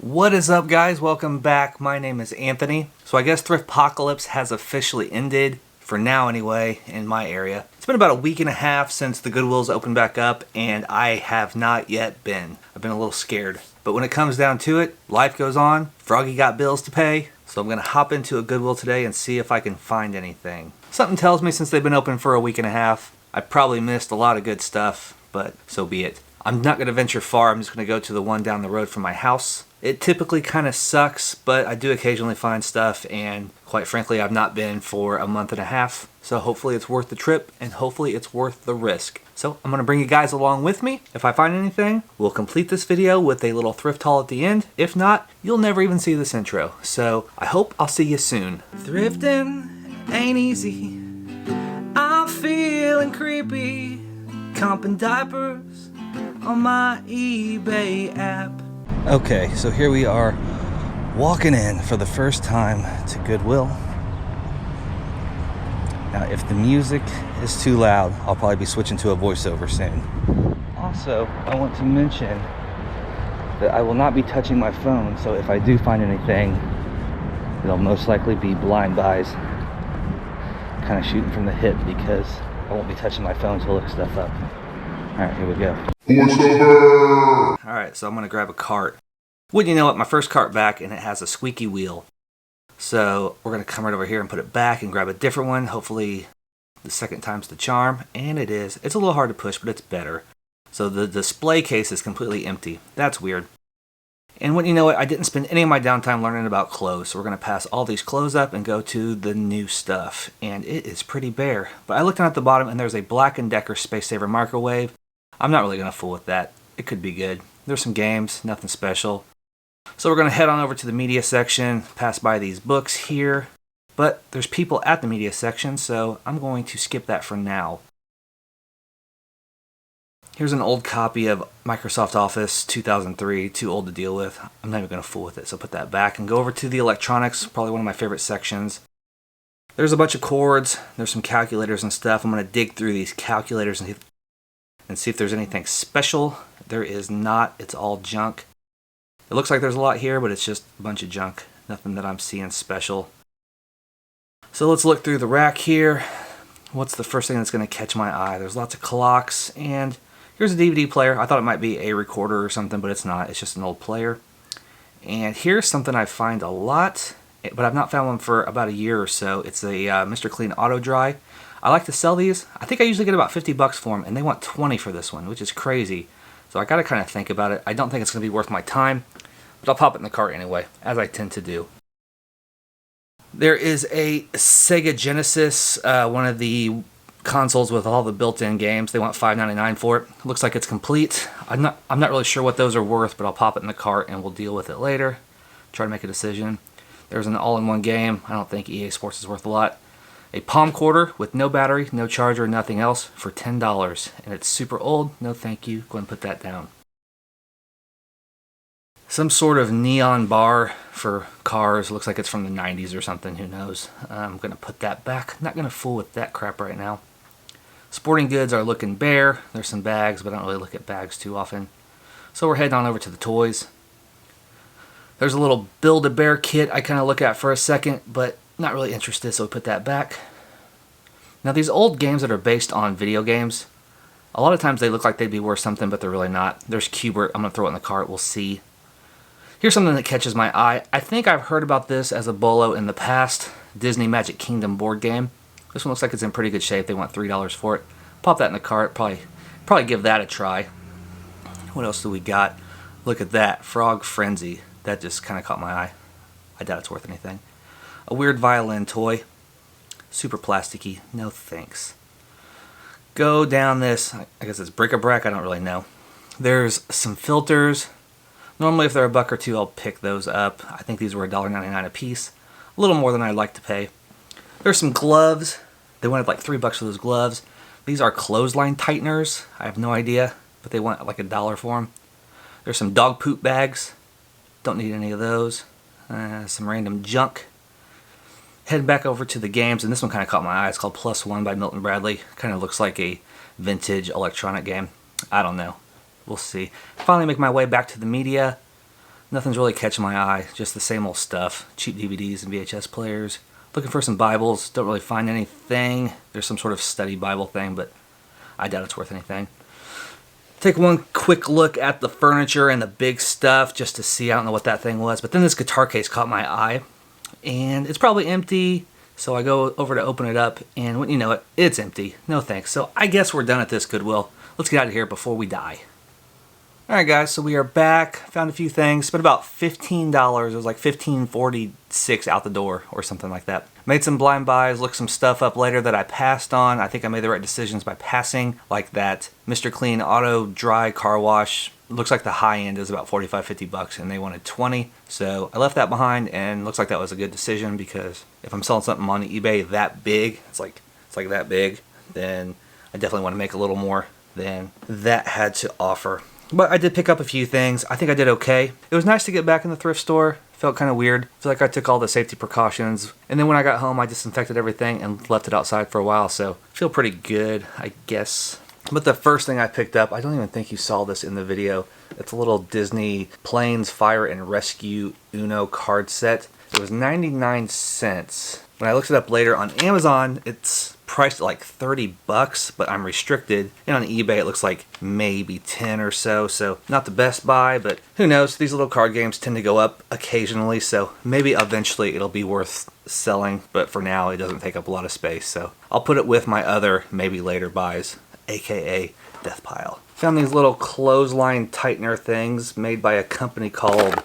What is up, guys? Welcome back. My name is Anthony. So I guess Thriftpocalypse has officially ended, for now anyway, in my area. It's been about a week and a half since the Goodwill's opened back up, and I have not yet been. I've been a little scared. But when it comes down to it, life goes on. Froggy got bills to pay, so I'm going to hop into a Goodwill today and see if I can find anything. Something tells me since they've been open for a week and a half, I probably missed a lot of good stuff, but so be it. I'm not going to venture far. I'm just going to go to the one down the road from my house. It typically kind of sucks, but I do occasionally find stuff, and quite frankly, I've not been for a month and a half. So hopefully it's worth the trip, and hopefully it's worth the risk. So I'm going to bring you guys along with me. If I find anything, we'll complete this video with a little thrift haul at the end. If not, you'll never even see this intro. So I hope I'll see you soon. Thrifting ain't easy. I'm feeling creepy. Comping diapers on my eBay app. Okay, so here we are walking in for the first time to Goodwill. Now, if the music is too loud, I'll probably be switching to a voiceover soon. Also, I want to mention that I will not be touching my phone, so if I do find anything, it'll most likely be blind buys, kind of shooting from the hip, because I won't be touching my phone to look stuff up. Alright, here we go. Alright, so I'm going to grab a cart. Wouldn't you know it, my first cart back, and it has a squeaky wheel. So we're going to come right over here and put it back and grab a different one. Hopefully the second time's the charm. And it is. It's a little hard to push, but it's better. So the display case is completely empty. That's weird. And wouldn't you know it, I didn't spend any of my downtime learning about clothes. So we're going to pass all these clothes up and go to the new stuff. And it is pretty bare. But I looked down at the bottom, and there's a Black & Decker Space Saver microwave. I'm not really going to fool with that. It could be good. There's some games, nothing special. So we're going to head on over to the media section, pass by these books here. But there's people at the media section, so I'm going to skip that for now. Here's an old copy of Microsoft Office 2003, too old to deal with. I'm not even going to fool with it, so put that back and go over to the electronics, probably one of my favorite sections. There's a bunch of cords, there's some calculators and stuff. I'm going to dig through these calculators and see if there's anything special. There is not. It's all junk. It looks like there's a lot here, but it's just a bunch of junk. Nothing that I'm seeing special. So let's look through the rack here. What's the first thing that's going to catch my eye? There's lots of clocks, and here's a DVD player. I thought it might be a recorder or something, but it's not. It's just an old player. And here's something I find a lot, but I've not found one for about a year or so. It's a Mr. Clean Auto Dry. I like to sell these. I think I usually get about 50 bucks for them, and they want 20 for this one, which is crazy. So I got to kind of think about it. I don't think it's going to be worth my time, but I'll pop it in the cart anyway, as I tend to do. There is a Sega Genesis, one of the consoles with all the built-in games. They want $5.99 for it. Looks like it's complete. I'm not really sure what those are worth, but I'll pop it in the cart and we'll deal with it later. Try to make a decision. There's an all-in-one game. I don't think EA Sports is worth a lot. A palm quarter with no battery, no charger, nothing else for $10. And it's super old. No thank you. Go ahead and put that down. Some sort of neon bar for cars. Looks like it's from the 90s or something. Who knows? I'm going to put that back. Not going to fool with that crap right now. Sporting goods are looking bare. There's some bags, but I don't really look at bags too often. So we're heading on over to the toys. There's a little Build-A-Bear kit I kind of look at for a second, but not really interested, so we put that back. Now these old games that are based on video games, a lot of times they look like they'd be worth something, but they're really not. There's Cubert. I'm going to throw it in the cart. We'll see. Here's something that catches my eye. I think I've heard about this as a bolo in the past. Disney Magic Kingdom board game. This one looks like it's in pretty good shape. They want $3 for it. Pop that in the cart. Probably give that a try. What else do we got? Look at that. Frog Frenzy. That just kind of caught my eye. I doubt it's worth anything. A weird violin toy. Super plasticky. No thanks. Go down this. I guess it's bric-a-brac. I don't really know. There's some filters. Normally if they're a buck or two, I'll pick those up. I think these were $1.99 a piece. A little more than I'd like to pay. There's some gloves. They wanted like $3 for those gloves. These are clothesline tighteners. I have no idea, but they want like $1 for them. There's some dog poop bags. Don't need any of those. Some random junk. Head back over to the games, and this one kind of caught my eye. It's called Plus One by Milton Bradley. Kind of looks like a vintage electronic game. I don't know. We'll see. Finally make my way back to the media. Nothing's really catching my eye, just the same old stuff. Cheap DVDs and VHS players. Looking for some Bibles, don't really find anything. There's some sort of study Bible thing, but I doubt it's worth anything. Take one quick look at the furniture and the big stuff just to see. I don't know what that thing was, but then this guitar case caught my eye, and it's probably empty. So I go over to open it up, and when you know it, it's empty. No thanks. So I guess we're done at this Goodwill. Let's get out of here before we die. Alright guys, so we are back. Found a few things. Spent about $15. It was like $15.46 out the door or something like that. Made some blind buys, looked some stuff up later that I passed on. I think I made the right decisions by passing. Like that Mr. Clean Auto Dry Car Wash. Looks like the high end is about $45-50 and they wanted 20. So I left that behind, and looks like that was a good decision, because if I'm selling something on eBay that big, it's like that big, then I definitely want to make a little more than that had to offer. But I did pick up a few things. I think I did okay. It was nice to get back in the thrift store. Felt kind of weird. I feel like I took all the safety precautions. And then when I got home, I disinfected everything and left it outside for a while. So I feel pretty good, I guess. But the first thing I picked up, I don't even think you saw this in the video. It's a little Disney Planes Fire and Rescue Uno card set. It was 99 cents. When I looked it up later on Amazon, it's priced at like $30, but I'm restricted. And on eBay, it looks like maybe 10 or so. So not the best buy, but who knows? These little card games tend to go up occasionally. So maybe eventually it'll be worth selling. But for now, it doesn't take up a lot of space. So I'll put it with my other maybe later buys, aka Death Pile. Found these little clothesline tightener things made by a company called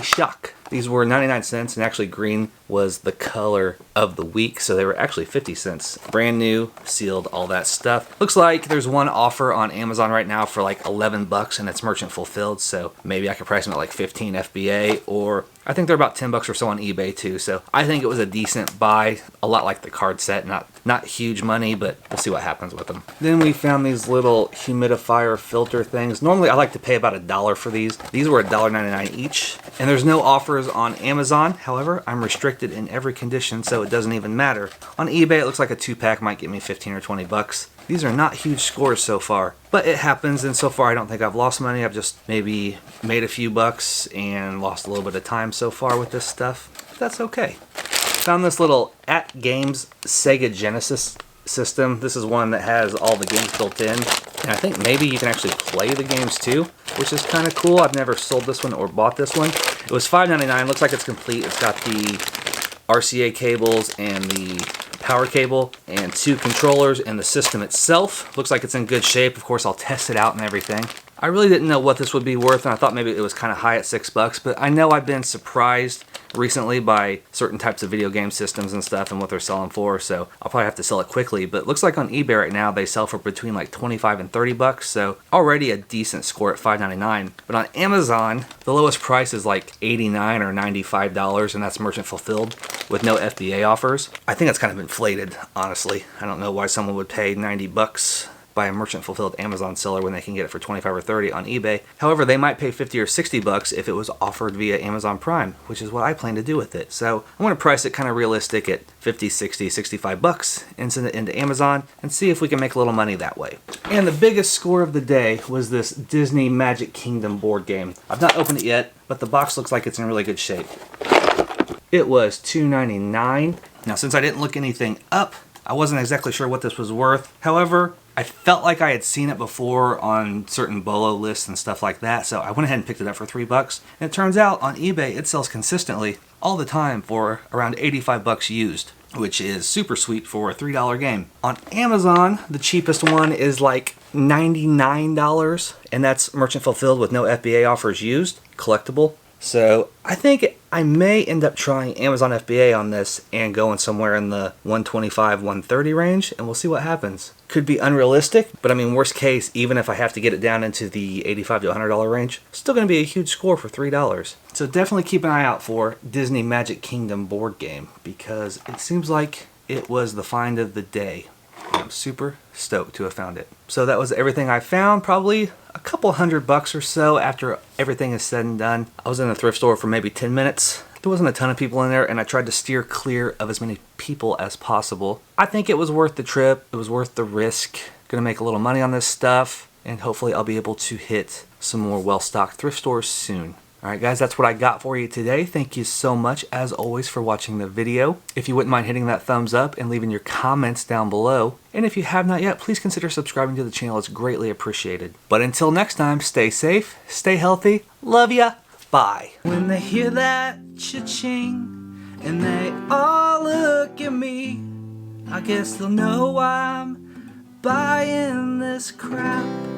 Shock. These were 99 cents, and actually green was the color of the week, so they were actually 50 cents. Brand new, sealed, all that stuff. Looks like there's one offer on Amazon right now for like $11, and it's merchant fulfilled, so maybe I could price them at like 15 FBA, or I think they're about $10 or so on eBay too. So I think it was a decent buy, a lot like the card set. Not huge money, but we'll see what happens with them. Then we found these little humidifier filter things. Normally I like to pay about $1 for these. These were $1.99 each, and there's no offers on Amazon. However, I'm restricted in every condition, so it doesn't even matter. On eBay, it looks like a 2-pack might get me 15 or 20 bucks. These are not huge scores so far, but it happens, and so far I don't think I've lost money. I've just maybe made a few bucks and lost a little bit of time so far with this stuff. But that's okay. Found this little At Games Sega Genesis system. This is one that has all the games built in, and I think maybe you can actually play the games too, which is kind of cool. I've never sold this one or bought this one. It was $5.99. Looks like it's complete. It's got the RCA cables and the power cable and 2 controllers, and the system itself looks like it's in good shape. Of course, I'll test it out and everything. I really didn't know what this would be worth, and I thought maybe it was kind of high at $6, but I know I've been surprised recently by certain types of video game systems and stuff and what they're selling for, so I'll probably have to sell it quickly. But it looks like on eBay right now they sell for between like 25 and $30, so already a decent score at $5.99. But on Amazon, the lowest price is like $89 or $95, and that's merchant fulfilled with no FBA offers. I think that's kind of inflated, honestly. I don't know why someone would pay $90 by a merchant fulfilled Amazon seller when they can get it for 25 or 30 on eBay. However, they might pay 50 or 60 bucks if it was offered via Amazon Prime, which is what I plan to do with it. So I'm going to price it kind of realistic at 50, 60, 65 bucks and send it into Amazon and see if we can make a little money that way. And the biggest score of the day was this Disney Magic Kingdom board game. I've not opened it yet, but the box looks like it's in really good shape. It was $2.99. Now, since I didn't look anything up, I wasn't exactly sure what this was worth. However, I felt like I had seen it before on certain BOLO lists and stuff like that, so I went ahead and picked it up for $3. And it turns out on eBay it sells consistently all the time for around 85 bucks used, which is super sweet for a $3 game. On Amazon, the cheapest one is like $99, and that's merchant fulfilled with no FBA offers used, collectible. So I think I may end up trying Amazon FBA on this and going somewhere in the $125, $130 range, and we'll see what happens. Could be unrealistic, but I mean, worst case, even if I have to get it down into the $85 to $100 range, still going to be a huge score for $3. So definitely keep an eye out for Disney Magic Kingdom board game, because it seems like it was the find of the day. I'm super stoked to have found it. So that was everything I found, probably a couple $100 or so after everything is said and done. I was in the thrift store for maybe 10 minutes. There wasn't a ton of people in there, and I tried to steer clear of as many people as possible. I think it was worth the trip. It was worth the risk. Gonna make a little money on this stuff, and hopefully I'll be able to hit some more well-stocked thrift stores soon. Alright guys, that's what I got for you today. Thank you so much, as always, for watching the video. If you wouldn't mind hitting that thumbs up and leaving your comments down below. And if you have not yet, please consider subscribing to the channel. It's greatly appreciated. But until next time, stay safe, stay healthy, love ya, bye. When they hear that cha-ching, and they all look at me, I guess they'll know I'm buying this crap.